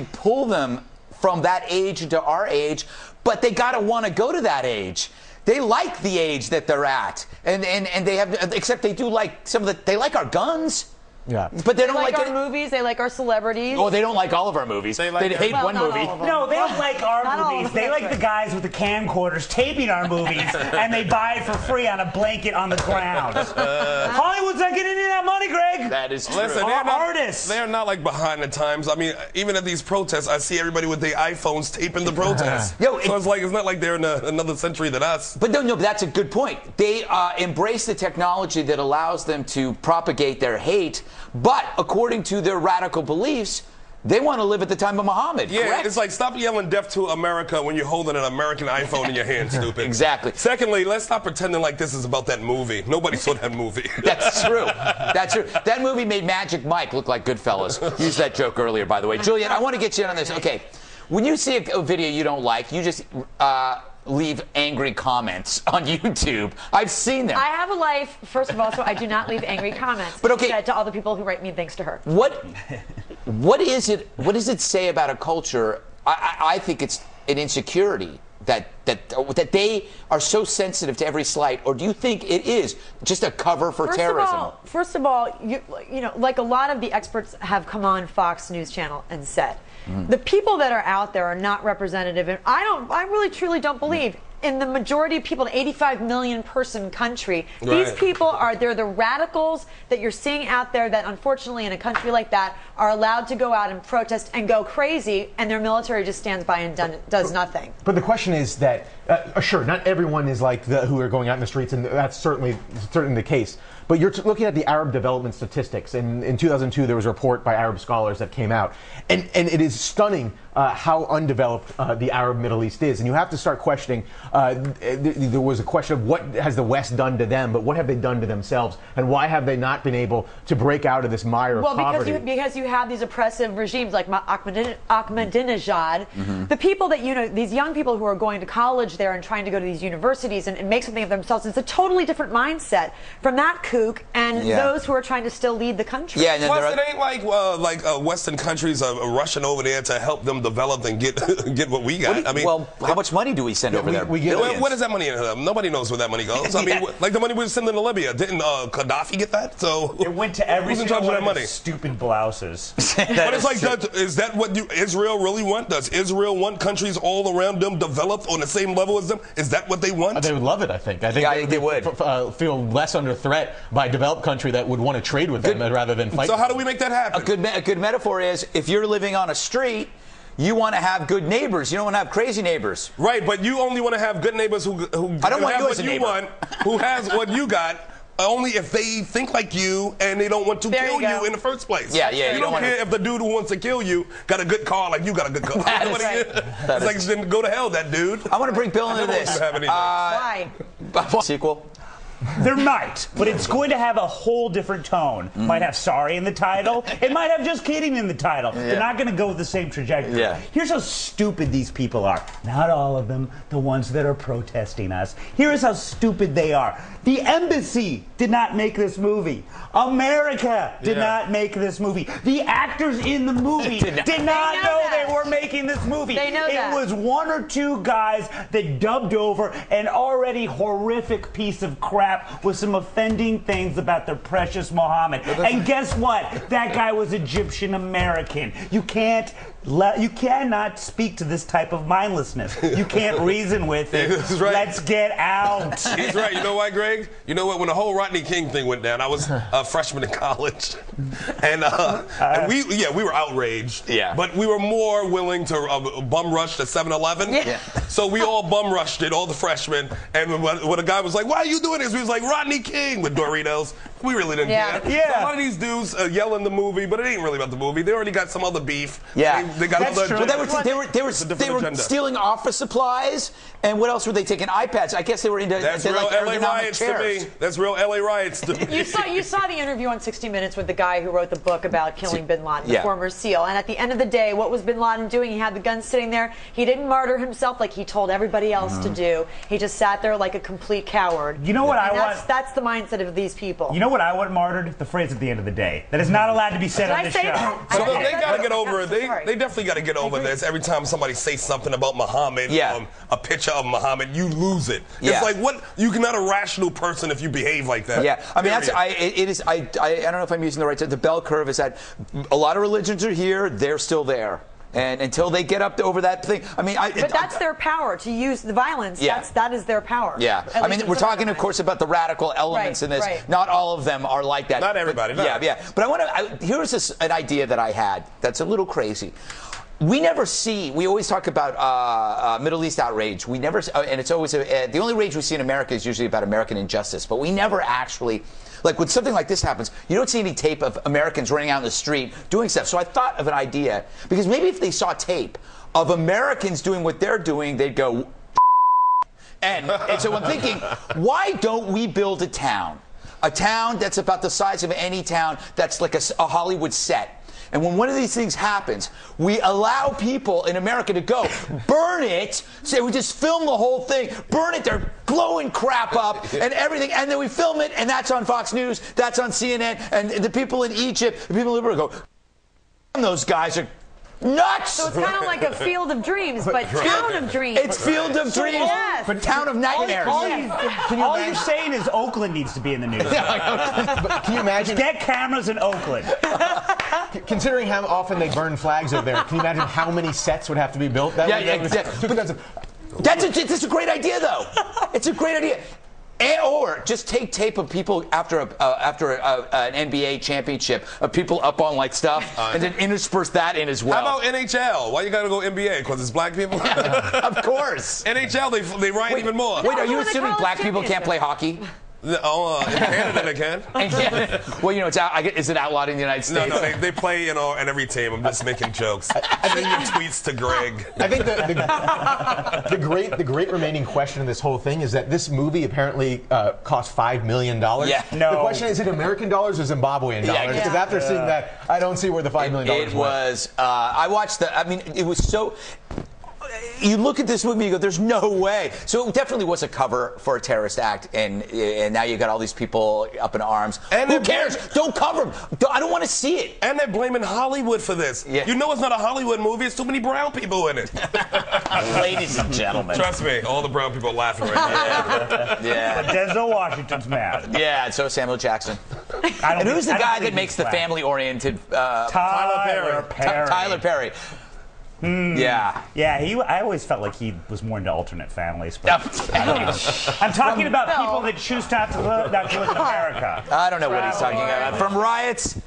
pull them from that age into our age, but they got to want to go to that age. They like the age that they're at, and they have, except they do like they like our guns. Yeah, but they don't like our movies. They like our celebrities. Oh, they don't like all of our movies. They hate one movie. No, they don't like our movies. They like the guys with the camcorders taping our movies, and they buy it for free on a blanket on the ground. Hollywood's not getting any of that money, Greg. That is true. Listen, artists. They're not like behind the times. I mean, even at these protests, I see everybody with their iPhones taping the protests. So it's not like they're in another century than us. But no, that's a good point. They embrace the technology that allows them to propagate their hate. But according to their radical beliefs, they want to live at the time of Muhammad. Yeah, correct? It's like stop yelling death to America when you're holding an American iPhone in your hand, stupid. Exactly. Secondly, let's stop pretending like this is about that movie. Nobody saw that movie. That's true. That's true. That movie made Magic Mike look like Goodfellas. Used that joke earlier, by the way. Julian, I want to get you in on this. Okay. When you see a video you don't like, you just leave angry comments on YouTube. I've seen them. I have a life, first of all, so I do not leave angry comments. But okay, to all the people who write mean things to her. What is it? What does it say about a culture? I think it's an insecurity that they are so sensitive to every slight, or do you think it is just a cover for terrorism? First of all, you know, like a lot of the experts have come on Fox News Channel and said, the people that are out there are not representative, and I really truly don't believe in the majority of people, an 85 million person country. These people they're the radicals that you're seeing out there that unfortunately in a country like that are allowed to go out and protest and go crazy, and their military just stands by and does nothing. But the question is that, sure, not everyone is like who are going out in the streets, and that's certainly the case. But you're looking at the Arab development statistics, and in 2002 there was a report by Arab scholars that came out, and it is stunning how undeveloped the Arab Middle East is, and you have to start questioning. There was a question of what has the West done to them, but what have they done to themselves, and why have they not been able to break out of this mire of poverty? Well, because you have these oppressive regimes like Ahmadinejad, the people that these young people who are going to college there and trying to go to these universities and make something of themselves. It's a totally different mindset from that kook and those who are trying to still lead the country. Yeah, plus it ain't like Western countries are rushing over there to help them develop and get what we got. Well, how much money do we send over there? What is that money? Nobody knows where that money goes. I mean, like the money we were sending to Libya. Didn't Gaddafi get that? So it went to every single one of those stupid blouses. But it's like, is that what Israel really want? Does Israel want countries all around them developed on the same level as them? Is that what they want? They would love it, I think. I think they would feel less under threat by a developed country that would want to trade with them rather than fight. So how do we make that happen? A good metaphor is if you're living on a street, you want to have good neighbors. You don't want to have crazy neighbors. Right, but you only want to have good neighbors who I don't want have you as what a you neighbor. want, who has what you got. Only if they think like you and they don't want to kill you in the first place. Yeah. You don't care if the dude who wants to kill you got a good car like you got a good car. It's like, then go to hell, that dude. I want to bring Bill into this. Why? Sequel? There might, but it's going to have a whole different tone. Might have sorry in the title. It might have just kidding in the title. They're not going to go with the same trajectory. Here's how stupid these people are. Not all of them, the ones that are protesting us. Here's how stupid they are. The embassy did not make this movie. America did not make this movie. The actors in the movie did not know they were making this movie. They know that. It was one or two guys that dubbed over an already horrific piece of crap with some offending things about their precious Muhammad. And guess what? That guy was Egyptian American. You cannot speak to this type of mindlessness. You can't reason with it. Right. Let's get out. He's right. You know why, Greg? You know what? When the whole Rodney King thing went down, I was a freshman in college, and we were outraged. But we were more willing to bum rush the 7-Eleven. So we all bum rushed it, all the freshmen. And when a guy was like, "Why are you doing this?" We was like, "Rodney King" with Doritos. We really didn't care. So a lot of these dudes yell in the movie, but it ain't really about the movie. They already got some other beef. They got That's true. They were stealing office supplies, and what else were they taking? iPads. I guess they were into. That's real LA riots to me. That's real LA riots to me. You saw the interview on 60 Minutes with the guy who wrote the book about killing Bin Laden, the former SEAL. And at the end of the day, what was Bin Laden doing? He had the gun sitting there. He didn't martyr himself like he told everybody else to do. He just sat there like a complete coward. You know what I want? That's the mindset of these people. You know what what I would have martyred? The phrase at the end of the day. That is not allowed to be said on this show. So they got to get over it. They definitely got to get over this. Every time somebody says something about Muhammad, a picture of Muhammad, you lose it. It's like, what? You're not a rational person if you behave like that. Yeah, I mean, I don't know if I'm using the right term. The bell curve is that a lot of religions are here, they're still there. And until they get up over that thing, I mean, but that's their power to use the violence. Yeah. That is their power. Yeah, I mean, we're talking, of course, about the radical elements in this. Right. Not all of them are like that. Not everybody. But, yeah. But I want to. Here's an idea that I had that's a little crazy. We never see. We always talk about Middle East outrage. We never, and it's always the only rage we see in America is usually about American injustice. But we never actually. Like when something like this happens, you don't see any tape of Americans running out in the street doing stuff. So I thought of an idea, because maybe if they saw tape of Americans doing what they're doing, they'd go, and so I'm thinking, why don't we build a town that's about the size of any town that's like a Hollywood set? And when one of these things happens, we allow people in America to go burn it. Say we just film the whole thing, burn it. They're blowing crap up and everything, and then we film it, and that's on Fox News, that's on CNN, and the people in Egypt, the people in Liberia go, those guys are nuts. So it's kind of like a Field of Dreams, but Town of Dreams. It's Field of Dreams, yes. but Town of Nightmares. All you're saying is Oakland needs to be in the news. But can you imagine? Get cameras in Oakland. Considering how often they burn flags over there, can you imagine how many sets would have to be built? That's a great idea, though. It's a great idea. Or just take tape of people after an NBA championship of people up on like stuff, and then intersperse that in as well. How about NHL? Why you gotta go NBA? Because it's black people? Of course. NHL, they riot even more. Wait, are you assuming black people can't play hockey? In Canada they can. Well, you know, is it outlawed in the United States? No, they play in every team. I'm just making jokes. Send your tweets to Greg. I think the great remaining question in this whole thing is that this movie apparently cost $5 million. Yeah. No. The question is it American dollars or Zimbabwean dollars? Because after seeing that, I don't see where the $5 million it was. I watched it was so. You look at this movie and you go, there's no way. So it definitely was a cover for a terrorist act, and now you got all these people up in arms. And who cares? Don't cover them. I don't want to see it. And they're blaming Hollywood for this. Yeah. You know it's not a Hollywood movie. It's too many brown people in it. Ladies and gentlemen. Trust me, all the brown people are laughing right now. Yeah. But Denzel Washington's mad. Yeah, and so Samuel Jackson. And who's the guy that makes the family-oriented... Tyler Perry. Tyler Perry. Yeah. Yeah, I always felt like he was more into alternate families. But I'm talking about people that choose not to live in America. I don't know what he's talking about. From riots